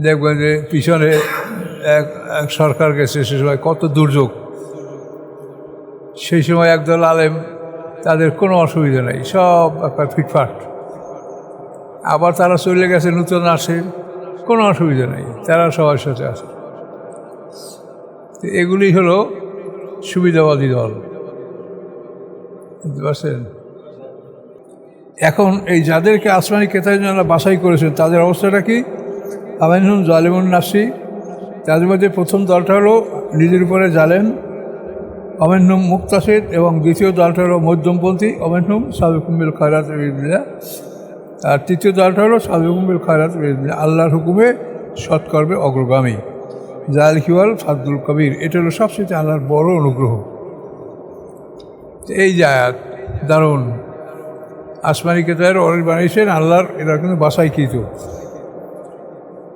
দেখবেন যে পিছনে এক সরকার গেছে, সে সময় কত দুর্যোগ, সেই সময় একদল আলেম, তাদের কোনো অসুবিধা নেই, সব একটা ফিটফাট। আবার তারা চলে গেছে, নতুন আসে, কোনো অসুবিধা নেই, তারা সবার সাথে আছে। এগুলি হলো সুবিধাবাদী দল, বুঝতে পারছেন? এখন এই যাদেরকে আসমানি কেতাবের জন্য বাছাই করেছেন, তাদের অবস্থাটা কি? আমিনহুম জালিমুন নাফসি, তাদের মধ্যে প্রথম দলটা হলো নিজের উপরে জালেম, আমিনহুম মুক্তাসিদ, এবং দ্বিতীয় দলটা হলো মধ্যমপন্থী, আমিনহুম সাবিকুম বিল খায়রাত বিইذনিল্লাহ, আর তৃতীয় দলটা হলো সাবিকুম বিল খায়রাত বিইذনিল্লাহ, আল্লাহর হুকুমে সৎকর্মে অগ্রগামী। যালিকা ওয়াল ফাদলুল কবির, এটা হলো সবচেয়ে আল্লাহর বড় অনুগ্রহ। এই যে আয়াত দারুণ, আসমানি কেতাবের অরিল বানিয়েছেন আল্লাহর, এরা কিন্তু বাছাইকৃত,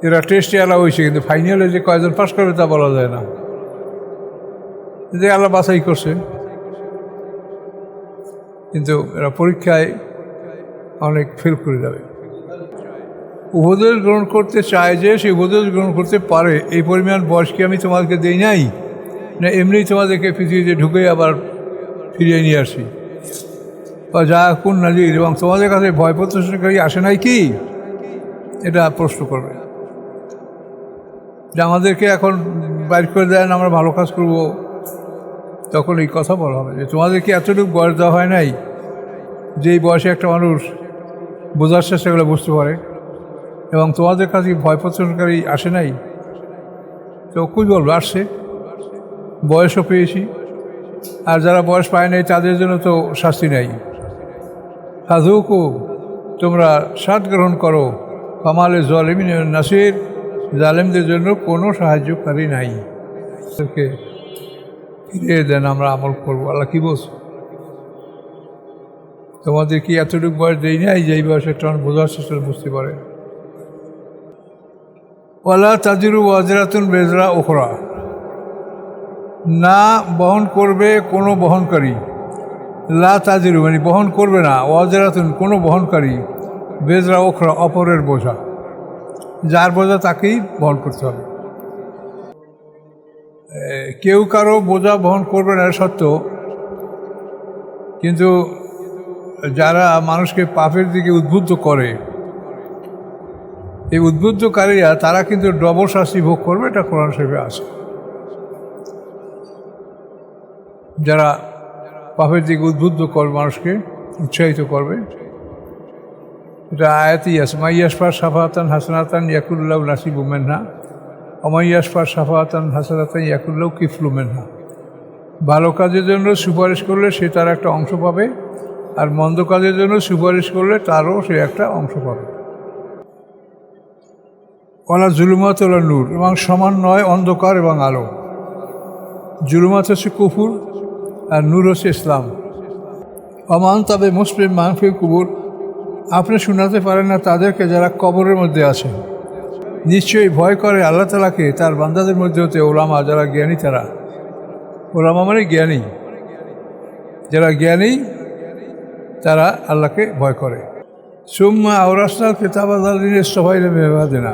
এরা টেস্টে আলা হয়েছে, কিন্তু ফাইনালে যে কয়জন পাস করবে তা বলা যায় না, যে আল্লাহ বাছাই করছে। কিন্তু এরা পরীক্ষায় অনেক ফেল করে যাবে। উপদেশ গ্রহণ করতে চায় যে সে উপদেশ গ্রহণ করতে পারে, এই পরিমাণ বয়স কি আমি তোমাদেরকে দেই নাই? না এমনিই তোমাদেরকে পৃথিবীতে ঢুকে আবার ফিরিয়ে নিয়ে আসি? বা যা কোন নাজির, এবং তোমাদের কাছে ভয় প্রদর্শনকারী আসে নাই কি? এটা প্রশ্ন করবে যে আমাদেরকে এখন বাইর করে দেন, আমরা ভালো কাজ করব, তখন এই কথা বলা হবে যে তোমাদেরকে এতটুকু বয়স দেওয়া হয় নাই, যেই বয়সে একটা মানুষ বোঝার চেষ্টা করে বুঝতে পারে, এবং তোমাদের কাছে ভয় প্রদর্শনকারী আসে নাই? তো কী বলবো, আসছে, বয়সও পেয়েছি। আর যারা বয়স পায় নাই তাদের জন্য তো শাস্তি নেই। সাধুকু, তোমরা স্বাদ গ্রহণ করো, কামালে জালিমিন নাসির, জালেমদের জন্য কোনো সাহায্যকারী নাই। তাদেরকে ফিরিয়ে দেন, আমরা আমল করবো। আল্লাহ কি বলছে? তোমাদের কি এতটুকু বয়স দেই নাই যে এই বয়সে একটা বোঝার চেষ্টা বুঝতে পারে? ওয়ালা তাজিরু ওয়াজরাতুন বেজরা উখরা, না বহন করবে কোনো বহনকারী, লা তাজিরু মানে বহন করবে না, ওয়াজরাতুন কোনো বহনকারী, বেজরা উখরা অপরের বোঝা, যার বোঝা তাকেই বহন করতে হবে। কেউ কারো বোঝা বহন করবে না সত্য, কিন্তু যারা মানুষকে পাপের দিকে উদ্বুদ্ধ করে, এই উদ্বুদ্ধকারীরা তারা কিন্তু ডবল শাস্তি ভোগ করবে, এটা কোরআন শরীফে আছে। যারা পাপের দিকে উদ্বুদ্ধ করবে, মানুষকে উৎসাহিত করবে, এটা আয়াতই আছে। মাইয়াসফার সাফাতান হাসানাতান ইয়াকুল্লাহ নাসিবু মিনহা, অমাইয়াসফার সাফাতান হাসানাতান ইয়াকুল্লাহ কিফলু মিনহা। ভালো কাজের জন্য সুপারিশ করলে সে তার একটা অংশ পাবে, আর মন্দ কাজের জন্য সুপারিশ করলে তারও সে একটা অংশ পাবে। ওলা জুলুমাত ওলা নূর, এবং সমান নয় অন্ধকার এবং আলো। জুলুমাত হচ্ছে কুফুর, আর নূর হচ্ছে ইসলাম। অমান তবে মুসলিম মাহফি কুবুর, আপনি শোনাতে পারেন না তাদেরকে যারা কবরের মধ্যে আছে। নিশ্চয়ই ভয় করে আল্লাহ তাআলাকে তার বান্দাদের মধ্যে হতে ওলামা, যারা জ্ঞানী। তারা ওলামা মানে জ্ঞানী, যারা জ্ঞানী তারা আল্লাহকে ভয় করে। সুম্মা আওরাসনাল কিতাবা আল্লাযীনা ইসতাফাইনা মিন ইবাদিনা,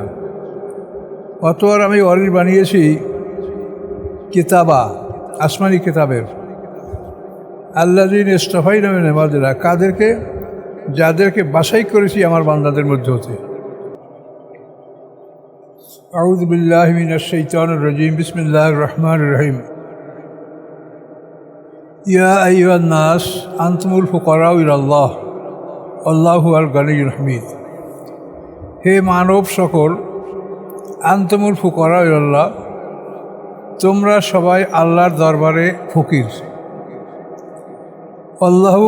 অতঃপর আমি ওয়ারিস বানিয়েছি কিতাবা, আসমানি কিতাবের, আল্লাযীনা ইসতাফাইনা মিন ইবাদিনা, কাদেরকে? যাদেরকে বাছাই করেছি আমার বান্দাদের মধ্যে হতে। আউযু বিল্লাহি মিনাশ শাইতানির রাজীম, বিসমিল্লাহির রহমানির রহিম। ইয়া আইয়ুহান নাস আনতুমুল ফুকারাউ ইলাল্লাহ আল্লাহু আল গানিয়্যুল হামিদ। হে মানব সকল, আনতুমুল ফুকারাউ ইলাল্লাহ, তোমরা সবাই আল্লাহর দরবারে ফকির। আল্লাহু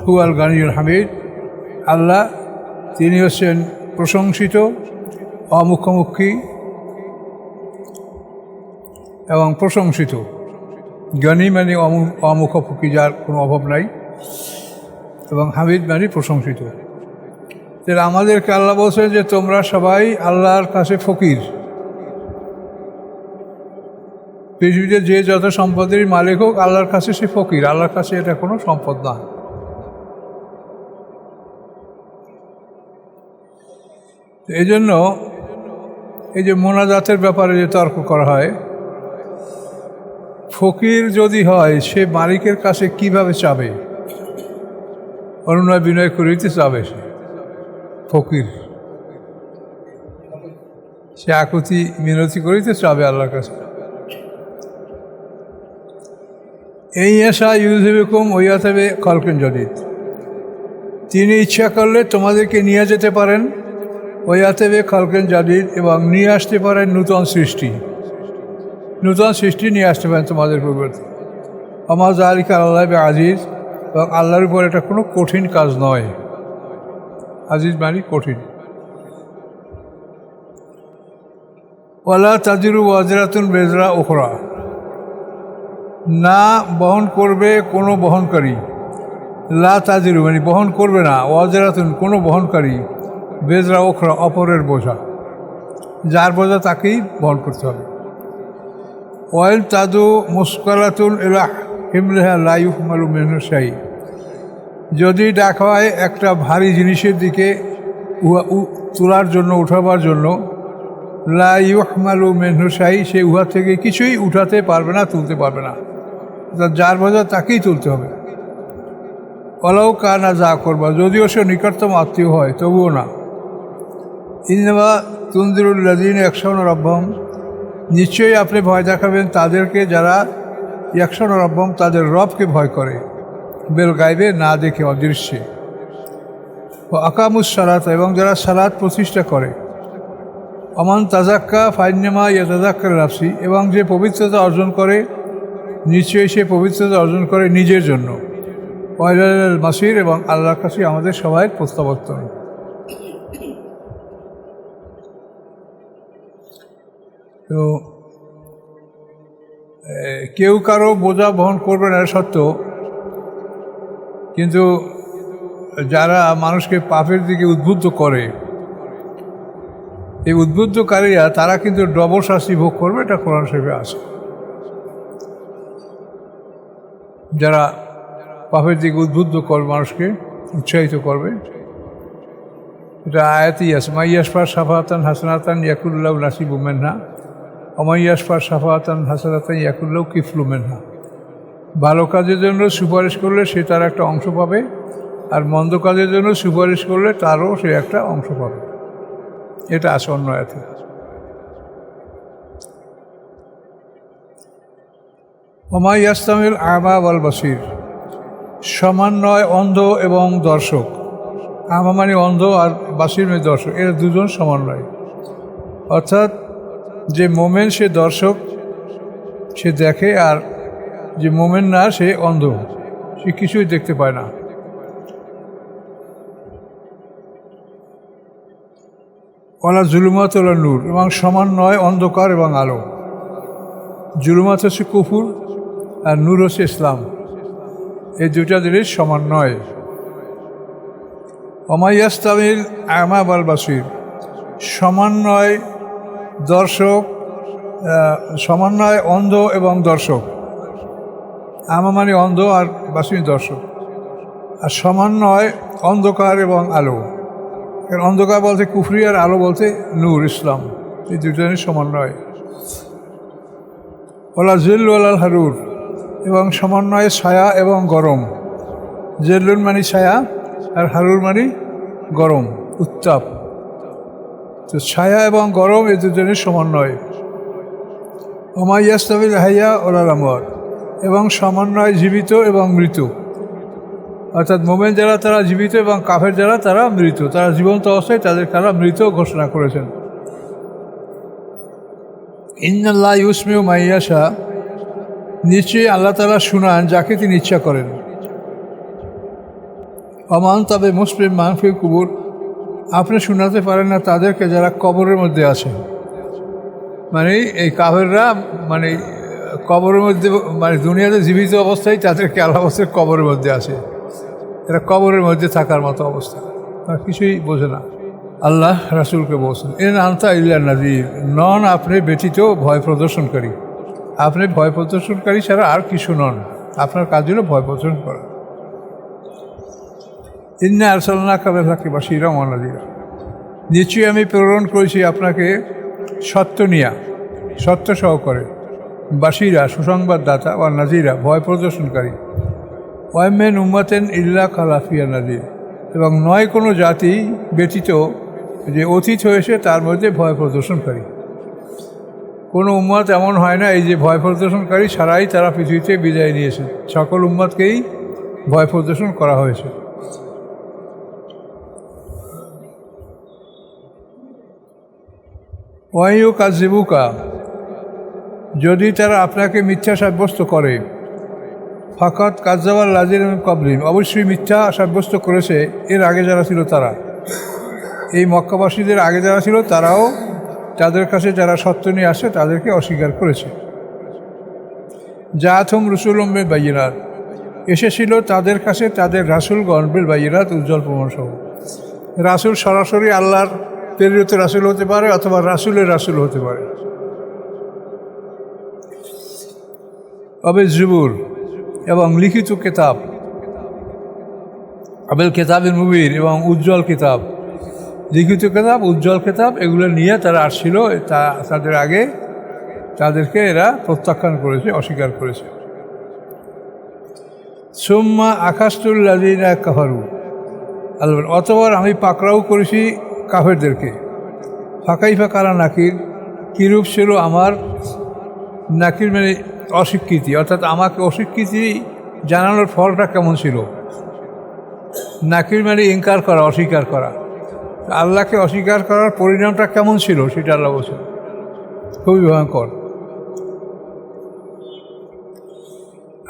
হু আল গানিয়্যুল হামিদ, আল্লাহ তিনি হচ্ছেন প্রশংসিত, অমুখামুখী এবং প্রশংসিত। জ্ঞানী মানে অমুখামুখী, যার কোনো অভাব নাই, এবং হামিদ মানে প্রশংসিত। তাহলে আমাদেরকে আল্লাহ বলছেন যে তোমরা সবাই আল্লাহর কাছে ফকির। পৃথিবীতে যে যত সম্পদের মালিক হোক, আল্লাহর কাছে সে ফকির, আল্লাহর কাছে এটা কোনো সম্পদ না। এই জন্য এই যে মোনাজাতের ব্যাপারে যে তর্ক করা হয়, ফকির যদি হয় সে মালিকের কাছে কিভাবে চাবে? অনুনয় বিনয় করিতে চাবে সে ফকির, সে আকুতি মিনতি করিতে চাবে আল্লাহর কাছে। এই আশা ইউজুবিকুম ওয়াইয়াতাবে খালকুন জাদীদ, তিনি ইচ্ছা করলে তোমাদেরকে নিয়ে যেতে পারেন ওয়াইয়াতাবে খালকুন জাদীদ, এবং নিয়ে আসতে পারেন নূতন সৃষ্টি, নূতন সৃষ্টি নিয়ে আসতে পারেন তোমাদের পরিবর্তে। আমা যালিকা আলাল্লাহি বিআজিজ, এবং আল্লাহর উপর এটা কোনো কঠিন কাজ নয়। আজিজ মানে কঠিন। ওয়ালা তাজিরু ওয়াজরাতুন বিজরা উখরা, না বহন করবে কোনো বহনকারী, লা তাজিরু মানে বহন করবে না, ওয়াজরাতুন কোনো বহনকারী, বেজরা উখরা অপরের বোঝা, যার বোঝা তাকেই বহন করতে হবে। ওয়াইল তাদু মুসকালাতুন ইলা হিমলিহা লা ইউহমালু মিনহু শাই, যদি ডাকা হয় একটা ভারী জিনিসের দিকে তোলার জন্য, উঠাবার জন্য, লা ইউহমালু মিনহু শাই, সে উহা থেকে কিছুই উঠাতে পারবে না, তুলতে পারবে না, যার বোঝা তাকেই তুলতে হবে। ওয়ালাউ কানা যা করবা, যদিও সে নিকটতম আত্মীয় হয় তবুও না। ইন্নামা তুনজিরুল লাযিনা ইয়াখশাউনা রাব্বাহুম, নিশ্চয়ই আপনি ভয় দেখাবেন তাদেরকে যারা ইয়াখশাউনা রাব্বাহুম, তাদের রবকে ভয় করে, বেল গাইবে না দেখে, অদৃশ্যে। ও আকামুস সালাত, এবং যারা সালাত প্রতিষ্ঠা করে। অমান তাজাক্কা ফাইন্নামা ইয়াতাজাক্কার নাফসি, এবং যে পবিত্রতা অর্জন করে নিশ্চয়ই সে পবিত্রতা অর্জন করে নিজের জন্য। ওয়াইলাল মাসির, এবং আল্লাহর কাছে আমাদের সবাই প্রত্যাবর্তন। তো কেউ কারো বোঝা বহন করবে না সত্ত্বেও, কিন্তু যারা মানুষকে পাপের দিকে উদ্বুদ্ধ করে, এই উদ্বুদ্ধকারীরা তারা কিন্তু ডবল শাস্তি ভোগ করবে, এটা কোরআন শরীফে আছে। যারা পাপের দিকে উদ্বুদ্ধ করবে, মানুষকে উৎসাহিত করবে, এটা আয়াতেই আছে। মাইয়াসফার সাফাতান হাসানাতান ইয়াকুল্লাহ নাসিবু মিনহা, অমাইয়াসফার সাফাতান হাসানাতান ইয়াকুল্লাহ কিফলু মিনহা। ভালো কাজের জন্য সুপারিশ করলে সে তার একটা অংশ পাবে, আর মন্দ কাজের জন্য সুপারিশ করলে তারও সে একটা অংশ পাবে। এটা আছে অন্য আয়াতে। ওমা ইয়াস্তামিল আমা ওয়াল বাসির, সমান নয় অন্ধ এবং দর্শক। আমা মানে অন্ধ, আর বাসির মানে দর্শক, এরা দুজন সমান নয়। অর্থাৎ যে মোমেন সে দর্শক, সে দেখে, আর যে মোমেন না সে অন্ধ, সে কিছুই দেখতে পায় না। ওয়ালা জুলুমাত ওয়ালা নূর, এবং সমান নয় অন্ধকার এবং আলো। জুলুমাত হচ্ছে কুফুর, আর নূর হচ্ছে ইসলাম, এই দুইটা জিনিস সমান নয়। ওমাইয়াস্তামিল আমা ওয়াল বাসির, সমান নয় দর্শক, সমান নয় অন্ধ এবং দর্শক। আমা মানে অন্ধ, আর বাসির দর্শক। আর সমান নয় অন্ধকার এবং আলো। অন্ধকার বলতে কুফরি, আর আলো বলতে নূর ইসলাম, এই দুটো জিনিস সমান নয়। ওলা জিল ওয়ালাল হারুর, এবং সমান নয় ছায়া এবং গরম। জেল্লুন মানে ছায়া, আর হারুর মানে গরম, উত্তাপ। তো ছায়া এবং গরম এই দুটো জিনিস সমান নয়। ওমাইয়াস্তাবিল হাইয়া ওলাল আমওয়াত, এবং সমান নয় জীবিত এবং মৃত। অর্থাৎ মোমেন যারা তারা জীবিত, এবং কাফের যারা তারা মৃত। তারা জীবন্ত অবস্থায় তাদের তারা মৃত ঘোষণা করেছেন। ইন্নাল্লাহ ইউসমিউ মাইয়াশা, নিশ্চয়ই আল্লাহ তাআলা শুনান যাকে তিনি ইচ্ছা করেন। অমান তবে মুসলিম মাহফিল কুবুর, আপনি শোনাতে পারেন না তাদেরকে যারা কবরের মধ্যে আছে। মানে এই কাফেররা মানে কবরের মধ্যে, মানে দুনিয়াতে জীবিত অবস্থায় তাদেরকে আল্লাহ কবরের মধ্যে আছে। এরা কবরের মধ্যে থাকার মতো অবস্থা, আর কিছুই বোঝে না। আল্লাহ রাসূলকে বলছেন, ইন আনতা ইল্লা নাযীর, নন আপনি ব্যতীত ভয় প্রদর্শনকারী। আপনি ভয় প্রদর্শনকারী ছাড়া আর কিছু নন, আপনার কাজ হলো ভয় প্রদর্শন করা। ইন্না আরসালনাকা বিল হাক্কি বাশীরান ওয়া নাযীরা, নিশ্চয়ই আমি প্রেরণ করেছি আপনাকে সত্য নিয়া, সত্য সহকারে, বাসিরা সুসংবাদদাতা বা নাজিরা ভয় প্রদর্শনকারী, ওয়াইমেন উম্মাতেন ইল্লা খালাফিয়া নাজির, এবং নয় কোনো জাতি ব্যতীত যে অতীত হয়েছে তার মধ্যে ভয় প্রদর্শনকারী। কোনো উম্মত এমন হয় না এই যে ভয় প্রদর্শনকারী ছাড়াই তারা পৃথিবীতে বিদায় নিয়েছে, সকল উম্মতকেই ভয় প্রদর্শন করা হয়েছে। ওয়াইউ কাজিবুকা, যদি তারা আপনাকে মিথ্যা সাব্যস্ত করে, ফাকাত কাজ্জাবাল লাজির কাবলিন, অবশ্যই মিথ্যা সাব্যস্ত করেছে এর আগে যারা ছিল তারা। এই মক্কাবাসীদের আগে যারা ছিল তারাও তাদের কাছে যারা সত্য নিয়ে আসে তাদেরকে অস্বীকার করেছে। জাআতুহুম রুসুলুহুম বিল বায়িনাত, এসেছিল তাদের কাছে তাদের রাসূলগণ বিল বায়িনাত, উজ্জ্বল প্রমাণসহ। রাসূল সরাসরি আল্লাহর প্রেরিত রাসূল হতে পারে অথবা রাসূলের রাসূল হতে পারে। জুবুর, এবং লিখিত কিতাব, আবেল কিতাবের মুবির, এবং উজ্জ্বল কিতাব, লিখিত কিতাব, উজ্জ্বল কিতাব, এগুলো নিয়ে তারা আসছিল। তাদের আগে তাদেরকে এরা প্রত্যাখ্যান করেছে, অস্বীকার করেছে। সুম্মা আকাশতুল্লাযীনা কাফারু, অতঃপর আমি পাকড়াও করেছি কাফেরদেরকে। ফাকাইফা কারা নাকির, কীরূপ ছিল আমার নাকির, মানে অস্বীকৃতি, অর্থাৎ আমাকে অস্বীকৃতি জানানোর ফলটা কেমন ছিল। নাকির মানে ইনকার করা, অস্বীকার করা। আল্লাহকে অস্বীকার করার পরিণামটা কেমন ছিল সেটা আল্লাহ বলছেন, খুবই ভয়ঙ্কর।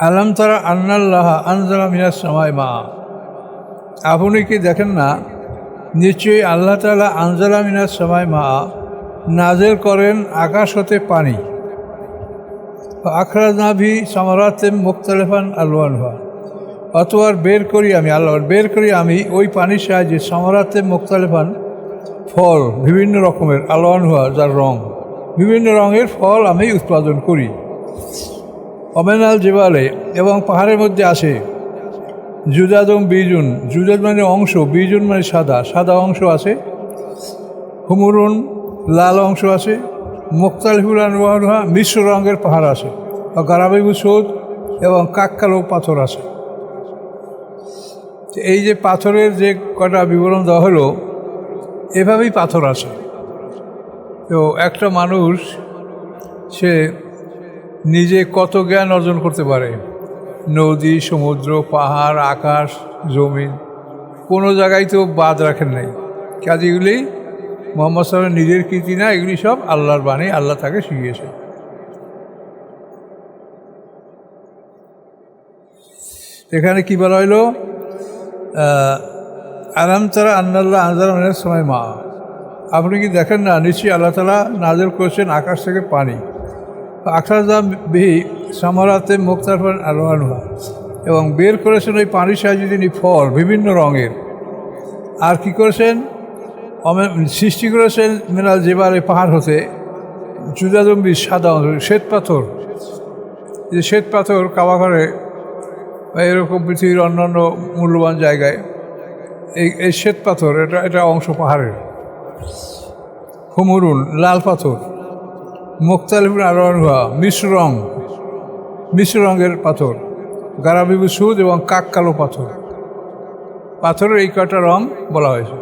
আলাম তারা আন্নাল্লাহ আনজালা মিনাস সামাই মা, আপনি কি দেখেন না নিশ্চয়ই আল্লাহ তাআলা আনজালা মিনাস সামাই মা, নাজেল করেন আকাশ হতে পানি। আখরাজনা ভি সামারাতে মুখতালিফান আলওয়ানহা, অতবার বের করি আমি, আল্লাহ বের করি আমি ওই পানির সাহায্যে সামারাতে মুখতালিফান, ফল বিভিন্ন রকমের, আলওয়ানহা যার রং, বিভিন্ন রঙের ফল আমি উৎপাদন করি। অমেনাল জেবালে, এবং পাহাড়ের মধ্যে আসে জুদাদম বিজুন, জুদাদ মানে অংশ, বিজুন মানে সাদা, সাদা অংশ আছে। হুমুরুন, লাল অংশ আছে। মুখতালিফুল আনওয়ানুহা, মিশ্র রঙের পাহাড় আছে। গারাবিবু সৌদ, এবং কাককালো পাথর আছে। এই যে পাথরের যে কটা বিবরণ দেওয়া হলো, এভাবেই পাথর আছে। তো একটা মানুষ সে নিজে কত জ্ঞান অর্জন করতে পারে, নদী, সমুদ্র, পাহাড়, আকাশ, জমিন, কোনো জায়গায় তো বাদ রাখেন নাই। কাজেগুলি মোহাম্মদ সাল্লাল্লাহু নিজের কীর্তি না, এগুলি সব আল্লাহর বাণী, আল্লাহ তাকে শিখিয়েছে। এখানে কি বলা হইল, আলাম তারা আন্নাল্লাহ আনজালা মিনাস সামাই মা, আপনি কি দেখেন না নিশ্চয়ই আল্লাহ তাআলা নাযিল করেছেন আকাশ থেকে পানি। আখরাজা বিহি সামারাতে মুখতালিফান আলওয়ানুহা, এবং বের করেছেন ওই পানির সাহায্যে তিনি ফল বিভিন্ন রঙের। আর কি করেছেন, সৃষ্টি করেছেন মিনাল জেবালে, পাহাড় হতে, জুদাদম্বি সাদা শ্বেত পাথর। যে শ্বেত পাথর কাবাঘরে বা এরকম পৃথিবীর অন্যান্য মূল্যবান জায়গায় এই শ্বেত পাথর, এটা অংশ পাহাড়ের। হুমুরুন, লাল পাথর। মুখতালিফুন আলওয়ানুহা, মিশ্র রঙের পাথর। গারাবিবু সুদ, এবং কাক কালো পাথর। পাথরের এই কটা রং বলা হয়েছে।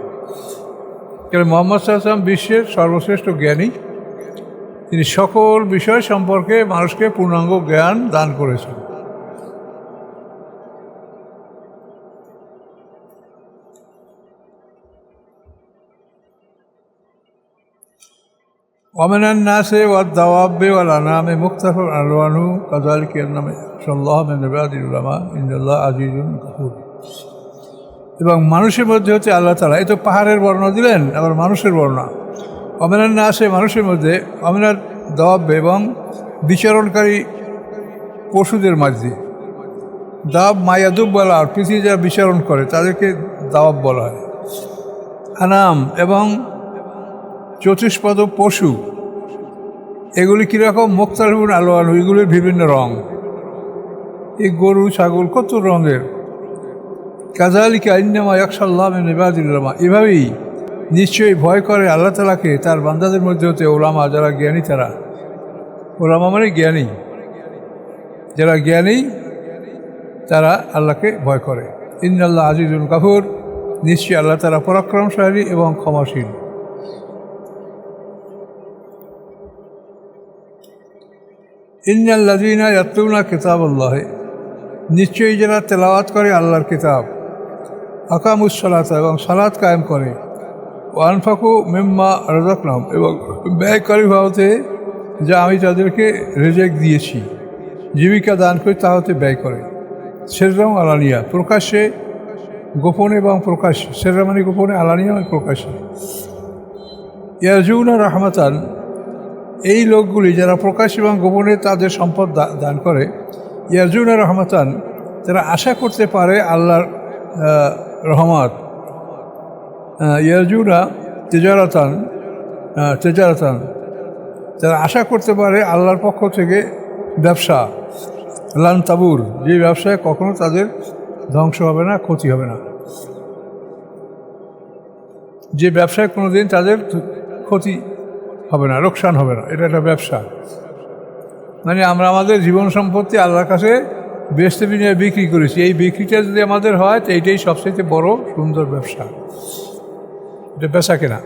মুহাম্মদ সাল্লাল্লাহু আলাইহি ওয়াসাল্লাম বিশ্বের সর্বশ্রেষ্ঠ জ্ঞানী, তিনি সকল বিষয় সম্পর্কে মানুষকে পূর্ণাঙ্গ জ্ঞান দান করেছেন। ওয়ামিনান নাসি ওয়াদ দাওয়াবি ওয়াল আনামি মুখতালিফুন আলওয়ানুহু কাযালিকা ইয়ানসাল্লাহু মিন ইবাদিল উলামা ইন্নাল্লাহা আজিজুন গাফুর। এবং মানুষের মধ্যে হচ্ছে আল্লাহ তাআলা, এই তো পাহাড়ের বর্ণনা দিলেন, আবার মানুষের বর্ণনা। ওয়ামিনান নাসি, মানুষের মধ্যে, ওয়ামিনাদ দাওয়াব, এবং বিচরণকারী পশুদের মাঝে। দাওয়াব মায়াদুব বলা, আর পৃথিবী যারা বিচরণ করে তাদেরকে দাওয়াব বলা হয়। আনাম, এবং চতুষ্পদ পশু, এগুলি কীরকম, মুখতালিফুন আলওয়ানুহু, এগুলির বিভিন্ন রং। এই গরু, ছাগল কত রঙের। কাযালিকা ইন্নামা ইয়াখশাল্লাহ মিন ইবাদিল উলামা, এভাবেই নিশ্চয়ই ভয় করে আল্লাহ তাআলাকে তার বান্দাদের মধ্যে হতে ওলামা, যারা জ্ঞানী তারা। ওলামা মানে জ্ঞানী, যারা জ্ঞানী তারা আল্লাহকে ভয় করে। ইন্নাল্লাহ আজিজুল গাফুর, নিশ্চয়ই আল্লাহ তাআলা পরাক্রমশালী এবং ক্ষমাশীল। ইন্নাল্লাযীনা ইয়াতলুনা কিতাবাল্লাহ, নিশ্চয়ই যারা তেলাওয়াত করে আল্লাহর কিতাব, আকামুস সালাত, এবং সালাত কায়েম করে, ও আনফাকু মিম্মা রাযাকনাহুম, এবং ব্যয় করে ভাবতে যা আমি তাদেরকে রিজিক দিয়েছি, জীবিকা দান করে তা হতে ব্যয় করে। সিররাম আলানিয়া, প্রকাশ্যে গোপনে এবং প্রকাশ্যে। সিররা মানে গোপনে, আলানিয়া মানে প্রকাশ্যে। ইয়ারজুনা রাহমাতান, এই লোকগুলি যারা প্রকাশ এবং গোপনে তাদের সম্পদ দান করে, ইয়ারজুনা রহমাতান, তারা আশা করতে পারে আল্লাহর রহমত। ইয়ারজুনা তেজারাতান, তারা আশা করতে পারে আল্লাহর পক্ষ থেকে ব্যবসা, লান তাবুর, যে ব্যবসায় কখনো তাদের ধ্বংস হবে না, ক্ষতি হবে না, যে ব্যবসায় কোনো দিন তাদের ক্ষতি হবে না, লোকসান হবে না, এটা একটা ব্যবসা। মানে আমরা আমাদের জীবন সম্পত্তি আল্লাহর কাছে বেচতে বিনিয়ে বিক্রি করেছি, এই বিক্রিটা যদি আমাদের হয় তো এইটাই সবচেয়ে বড় সুন্দর ব্যবসা, এটা বেচা কেনা।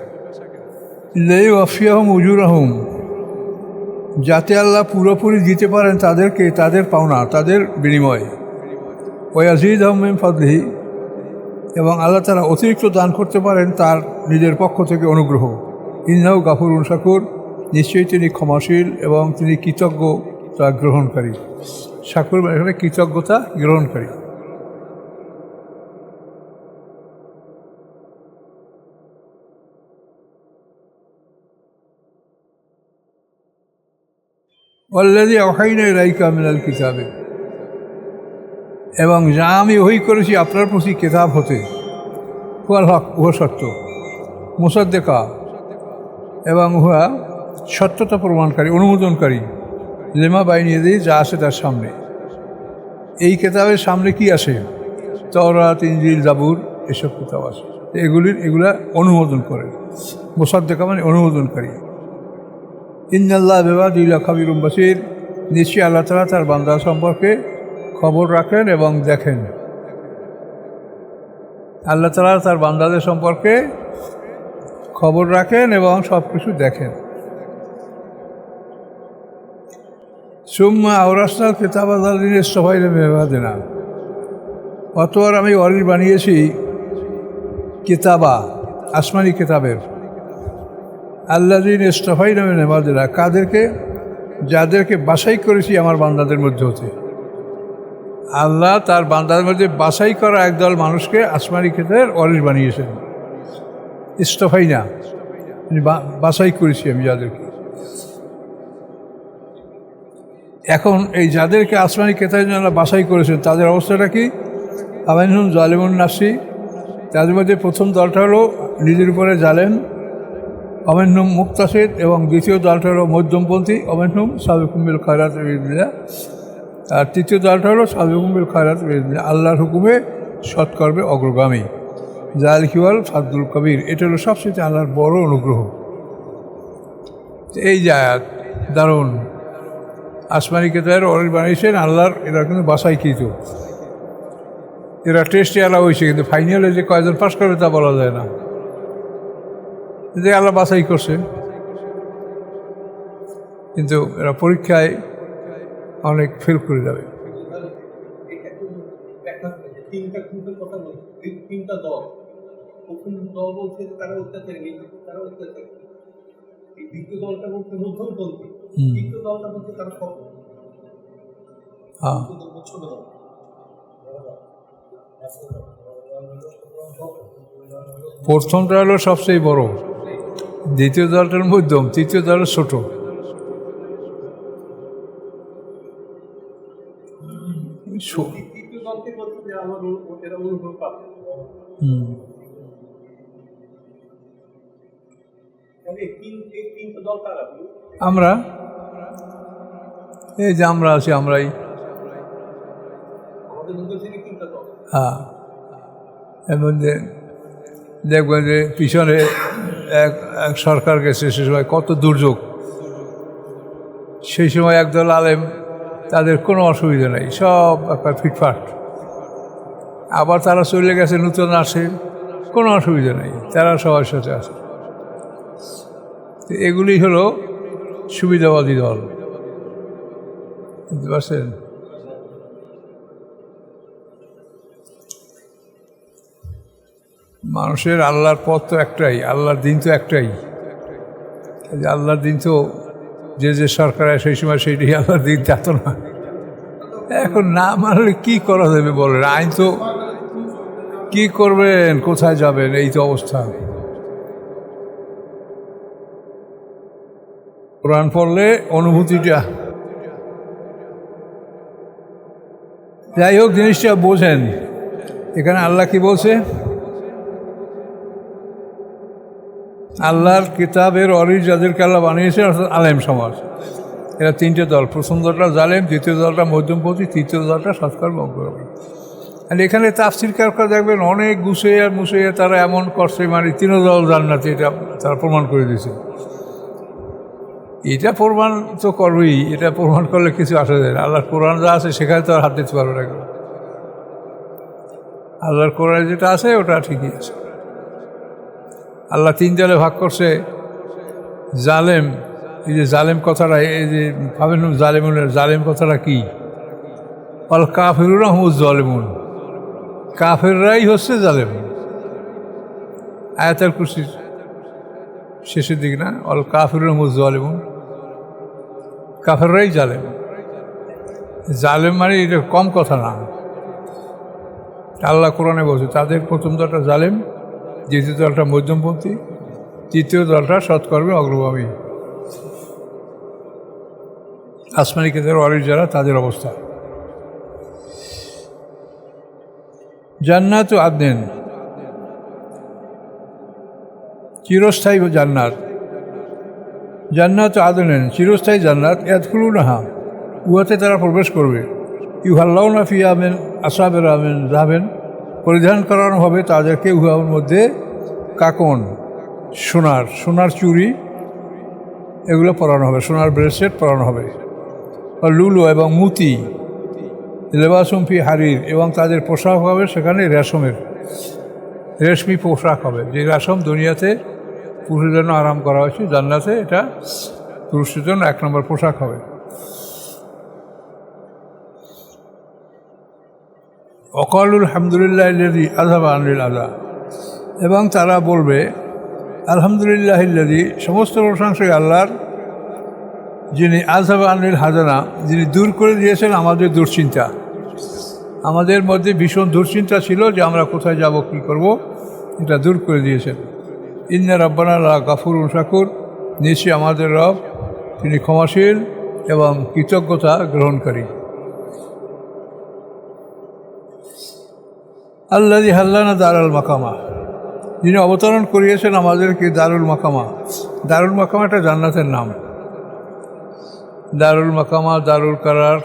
লিওয়াফিয়াহুম উজুরাহুম, যাতে আল্লাহ পুরোপুরি দিতে পারেন তাদেরকে তাদের পাওনা, তাদের বিনিময়। ওয়াজিদহুম মিন ফাদলিহি, এবং আল্লাহ তাআলা অতিরিক্ত দান করতে পারেন তার নিজের পক্ষ থেকে অনুগ্রহ। ইন্নাহু গাফুরুন শাকুর, নিশ্চয়ই তিনি ক্ষমাশীল এবং তিনি কৃতজ্ঞতা গ্রহণকারী। শাকুর মানে এখানে কৃতজ্ঞতা গ্রহণকারী। ওয়াল্লাযী আওহাইনা ইলাইকা মিনাল কিতাবে, এবং যা আমি ওহী করেছি আপনার প্রতি কিতাব হতে, হুয়াল হক, উহা সত্য, মুসাদ্দিকা, এবং উহা সত্যতা প্রমাণকারী, অনুমোদনকারী, লিমা বাইনা ইয়াদাইহি, যা আছে তার সামনে। এই কিতাবের সামনে কি আসে? তাওরাত, ইনজিল, জাবুর, এসব কিতাব আছে, এগুলা অনুমোদন করে। মুসাদ্দিকা মানে অনুমোদনকারী। ইন্নাল্লাহ বিবাদিহি লাখাবীরুম বাসীর, নিশ্চয়ই আল্লাহ তাআলা তার বান্দা সম্পর্কে খবর রাখেন এবং দেখেন। আল্লাহ তাআলা তার বান্দাদের সম্পর্কে খবর রাখেন এবং সব কিছু দেখেন। সুম্মা আওরাসনাল কিতাবা আল্লাযীনা ইসতাফাইনা মিন ইবাদিনা, অতঃপর আমি ওয়ারিস বানিয়েছি কিতাবা, আসমানি কিতাবের, আল্লাযীনা ইসতাফাইনা মিন ইবাদিনা, কাদেরকে? যাদেরকে বাছাই করেছি আমার বান্দাদের মধ্যে হতে। আল্লাহ তার বান্দাদের মধ্যে বাছাই করা একদল মানুষকে আসমানি কিতাবের ওয়ারিস বানিয়েছেন। ইসতাফাইনা বাছাই করেছি আমি যাদেরকে। এখন এই যাদেরকে আসমানি কিতাবের জন্য বাছাই করেছেন তাদের অবস্থাটা কি? আমিনহুম জালিমুন নাফসি, তাদের মধ্যে প্রথম দলটা হলো নিজের উপরে জালেম, আমিনহুম মুক্তাসিদ, এবং দ্বিতীয় দলটা হলো মধ্যমপন্থী, আমিনহুম সাবিকুম বিল খায়রাত বিইذনিল্লাহ, আর তৃতীয় দলটা হলো সাবিকুম বিল খায়রাত বিইذনিল্লাহ, আল্লাহর হুকুমে সৎকর্মে অগ্রগামী। যালিকা হুয়াল ফাদলুল কবির, এটা হলো সবচেয়ে আল্লাহর বড় অনুগ্রহ। এই যে আয়াত দারুণ, আসমানি কিতাবের ওয়ারিস বানিয়েছেন আল্লাহর, এরা কিন্তু বাছাইকৃত, এরা টেস্টে আলা হয়েছে, কিন্তু ফাইনালে যে কয়জন পাস করবে তা বলা যায় না, যে আল্লাহ বাছাই করছে। কিন্তু এরা পরীক্ষায় অনেক ফেল করে যাবে। তিনটা দল, প্রথম দল বলছে যে তারা অত্যাচারী, তারা অত্যাচারী। দ্বিতীয় দলটা বলছে মধ্যমপন্থী, তৃতীয় দলটা বলছে তারা সফল। ছোট দল, প্রথমটা হলো সবচেয়ে বড়, দ্বিতীয় দলটার মধ্যম, তৃতীয় দল ছোট। তৃতীয় দলকে বলছে যে আমার এরা অনুভব পাবে। আমরা এই যে আমরা আছি, আমরাই। হ্যাঁ, এর মধ্যে দেখবেন যে পিছনে এক এক সরকার গেছে, সে সময় কত দুর্যোগ, সেই সময় একদল আলেম, তাদের কোনো অসুবিধা নেই, সব একটা ফিটফাট। আবার তারা চলে গেছে, নতুন আসে, কোনো অসুবিধা নেই, তারা সবার সাথে আছে। এগুলি হলো সুবিধাবাদী দল, বুঝতে পারছেন? মানুষের আল্লাহর পথ তো একটাই, আল্লাহর দিন তো একটাই। আল্লাহর দিন তো যে যে সরকার সেই সময় সেইটাই আল্লাহর দিন, তা তো না। এখন না মানলে কী করা যাবে বলেন? আইন তো কী করবেন, কোথায় যাবেন, এই তো অবস্থা। কোরআন পড়লে অনুভূতিটা, যাই হোক জিনিসটা বোঝেন। এখানে আল্লাহ কি বলছে? আল্লাহর কিতাবের অরিজ যাদেরকে আল্লাহ বানিয়েছে অর্থাৎ আলেম সমাজ, এরা তিনটে দল। প্রথম দলটা জালেম, দ্বিতীয় দলটা মধ্যমপন্থী, তৃতীয় দলটা সৎকর্ম অগ্রগামী। আর এখানে তাফসির কারকা দেখবেন অনেক মুছাইয়া তারা এমন করছে, মানে তিন দল জান্নাতি, এটা তারা প্রমাণ করে দিয়েছে। এটা প্রমাণ তো করবেই, এটা প্রমাণ করলে কিছু আসা যায় না। আল্লাহর কোরআন যা আছে সেখানে তো আর হাত দিতে পারবে না। আল্লাহর কোরআনে যেটা আছে ওটা ঠিকই আছে। আল্লাহ তিন দলে ভাগ করছে। জালেম, এই যে জালেম কথাটা, এই যে ভাবেন জালেমুনের, জালেম কথাটা কি? অল কাফিরুনা হুমুজ জালেমুন, কাফেররাই হচ্ছে জালেম। আয়াতুল কুরসির শেষের দিকে না, অল কাফিরুনা হুমুজ জালেমুন, কাফেররাই জালেম। জালেম মানে এটা কম কথা না। আল্লাহ কোরআনে বলছে তাদের প্রথম দলটা জালেম, দ্বিতীয় দলটা মধ্যমপন্থী, তৃতীয় দলটা সৎকর্মে অগ্রগামী। আসমানি কিতাবের ওয়ারিস যারা, তাদের অবস্থা। জান্নাত ও আদনেন, চিরস্থায়ী জান্নাত। জান্নাত ও আদনেন, চিরস্থায়ী জান্নাত। ইয়াদখুলুনাহা, উহাতে তারা প্রবেশ করবে। ইউহাল্লাউনা ফিহা মিন আসাবিরা মিন যাহাবিন, পরিধান করানো হবে তাদেরকে উহার মধ্যে কাকন, সোনার চুড়ি, এগুলো পরানো হবে, সোনার ব্রেসলেট পরানো হবে। আর লুলু এবং মুতি, লেবাসুম ফি হারির, এবং তাদের পোশাক হবে সেখানে রেশমি পোশাক হবে। যে রেশম দুনিয়াতে পুরুষের জন্য আরাম করা হয়েছে, জান্নাতে এটা পুরুষের জন্য এক নম্বর পোশাক হবে। ওয়াকালুল হামদুলিল্লাহ আল্লাযী আযহাবা আনিল আযা, এবং তারা বলবে আলহামদুলিল্লাহ আল্লাযী, সমস্ত প্রশংসা আল্লাহর, যিনি আযহাবা আনিল হাজানা, যিনি দূর করে দিয়েছেন আমাদের দুশ্চিন্তা। আমাদের মধ্যে ভীষণ দুশ্চিন্তা ছিল যে আমরা কোথায় যাব, কী করব, এটা দূর করে দিয়েছেন। ইন্না রাব্বানা লা গাফুরুন শাকুর, নিশ্চয়ই আমাদের রব তিনি ক্ষমাশীল এবং কৃতজ্ঞতা গ্রহণকারী। আল্লাযী হাল্লানা দারুল মাকামা, যিনি অবতরণ করিয়েছেন আমাদেরকে দারুল মাকামা। দারুল মাকামা একটা জান্নাতের নাম। দারুল মাকামা, দারুল কারার,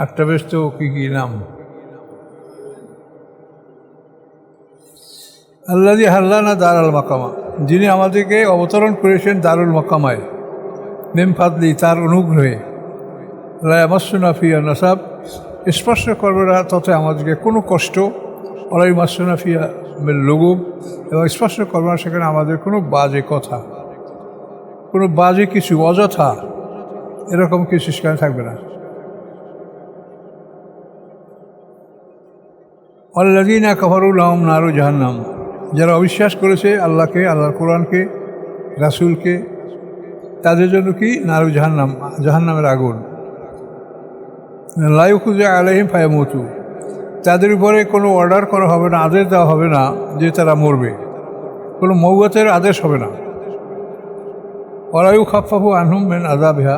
একটা বেশ তো কী নাম। আল্লাযী হাল্লানা দারুল মাকামা, যিনি আমাদেরকে অবতরণ করেছেন দারুল মাকামায়, মিন ফাদলি, তার অনুগ্রহে। লা ইয়ামাসসুনা ফিহা নাসাব, স্পর্শ করবে না তথা আমাদেরকে কোনো কষ্ট। ওলা ইয়ামাসসুনা ফিহা মিন লুগুব, এবং স্পর্শ করবে না সেখানে আমাদের কোনো বাজে কথা, কোনো বাজে কিছু, অযথা এরকম কিছু সেখানে থাকবে না। আল্লাযীনা কাফারু লাহুম নারু জাহান্নাম, যারা অবিশ্বাস করেছে আল্লাহকে, আল্লাহর কোরআনকে, রাসূলকে, তাদের জন্য কি নারু জাহান্নাম, জাহান্নামের আগুন। লা ইউকযা আলাইহিম ফায়ামুতু, তাদের উপরে কোনো অর্ডার করা হবে না, আদেশ দেওয়া হবে না যে তারা মরবে, কোনো মওয়াতের আদেশ হবে না। ওয়ালা ইউখাফফাফু আনহুম মিন আযাবিহা,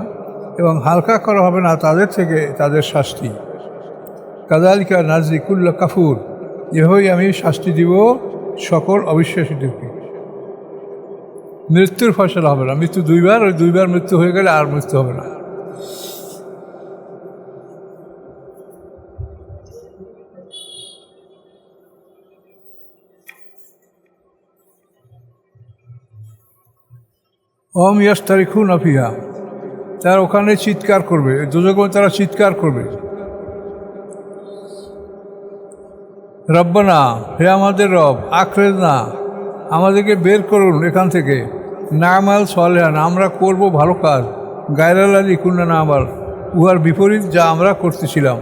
এবং হালকা করা হবে না তাদের থেকে তাদের শাস্তি। কাযালিকা নাজজি কুল্লা কাফুর, এভাবেই আমি শাস্তি দিব সকল অবিশ্বাসীদেরকে। মৃত্যুর ফয়সালা হবে না, মৃত্যু দুইবার, ওই দুইবার মৃত্যু হয়ে গেলে আর মৃত্যু হবে না। অম ইয়াস্তারিখু নাফিহা, তারা ওখানে চিৎকার করবে, দোজখে তারা চিৎকার করবে, রব্বানা, হে আমাদের রব, আখরেজ না, আমাদেরকে বের করুন এখান থেকে, নামাল সলেহান, আমরা করব ভালো কাজ, গায়রাল আলী কুন্না নামাল, উহার বিপরীত যা আমরা করতেছিলাম,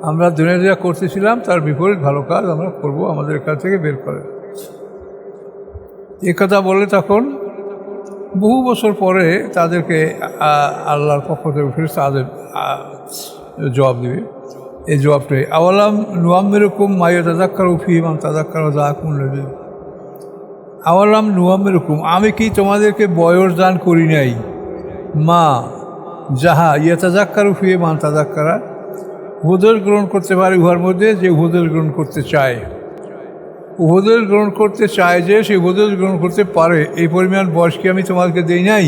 আমরা দুনিয়া যা করতেছিলাম তার বিপরীত ভালো কাজ আমরা করব, আমাদের এখান থেকে বের করে। এ কথা বলে তখন বহু বছর পরে তাদেরকে আল্লাহর পক্ষ থেকে ফেরেশতা তাদের জবাব দেবে। এই জবাবটাই আওয়ালাম নুয়াম্মিরকুম মাইয়া তাজাক্কার ফীমান তাজাক্কার যাকুম নবী, আওয়ালাম নুয়াম্মিরকুম, আমি কি তোমাদেরকে বয়স দান করি নাই, মা যাহা ইয়াতাজাক্কার ফীমান তাজাক্কারা, উপদেশ গ্রহণ করতে পারে উহার মধ্যে যে উপদেশ গ্রহণ করতে চায়, উপদেশ গ্রহণ করতে চায় যে সে উপদেশ গ্রহণ করতে পারে, এই পরিমাণ বয়স কি আমি তোমাদেরকে দেই নাই,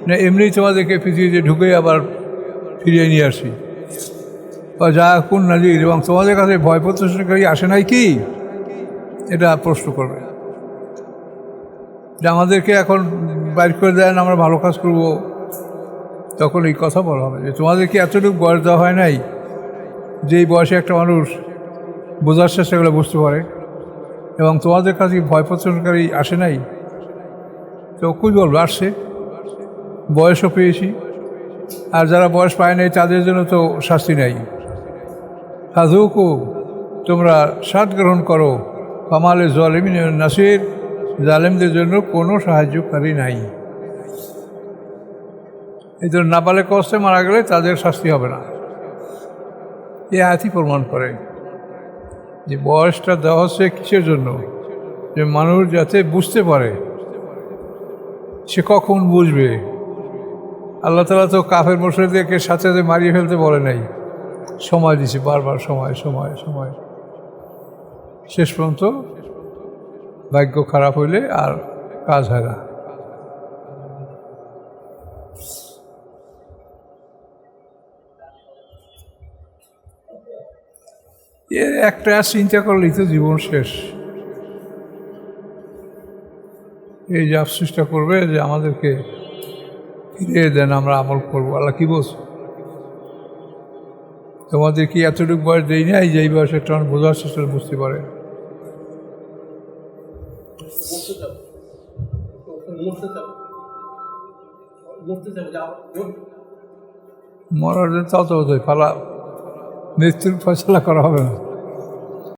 না এমনি তোমাদেরকে পৃথিবীতে ঢুকে আবার ফিরিয়ে নিয়ে আসি, বা যা কোন নাজির, এবং তোমাদের কাছে ভয় প্রদর্শনকারী আসে নাই কি, এটা প্রশ্ন করবে। যে আমাদেরকে এখন বাইর করে দেন, আমরা ভালো কাজ করব, তখন এই কথা বলা হবে যে তোমাদেরকে এতটুকু বয়স দেওয়া হয় নাই, যেই বয়সে একটা মানুষ বোঝার চেষ্টা করে বুঝতে পারে, এবং তোমাদের কাছে ভয় প্রদর্শনকারী আসে নাই, তো কই বলবো আসছে, বয়সও পেয়েছি, আর যারা বয়স পায় নাই তাদের জন্য তো শাস্তি নাই। হাজুকু, তোমরা স্বাদ গ্রহণ করো, কামালে জালিমিন নাসির, জালেমদের জন্য কোনো সাহায্যকারী নাই। এই জন্য নাবালেগ অবস্থায় মারা গেলে তাদের শাস্তি হবে না। এ আয়াতই প্রমাণ করে যে বয়সটা দেওয়া হচ্ছে কিসের জন্য, যে মানুষ যাতে বুঝতে পারে, সে কখন বুঝবে। আল্লাহ তাআলা তো কাফের মুশরিকদেরকে সাথে সাথে মারিয়ে ফেলতে বলে নাই, সময় দিছে, বারবার সময় সময় সময়, শেষ পর্যন্ত ভাগ্য খারাপ হইলে আর কাজ হয় না। এর একটা চিন্তা করলেই তো জীবন শেষ। এই যে আফসোসটা করবে যে আমাদেরকে ফিরিয়ে দেন, আমরা আমল করবো। আল্লাহ কি বলছে, তোমাদের কি এতটুকু বয়স দেই নাই যে এই বয়সে একটা বোঝার চেষ্টা বুঝতে পারে। মরার জন্য তত ফালা মৃত্যুর ফয়সালা করা হবে না।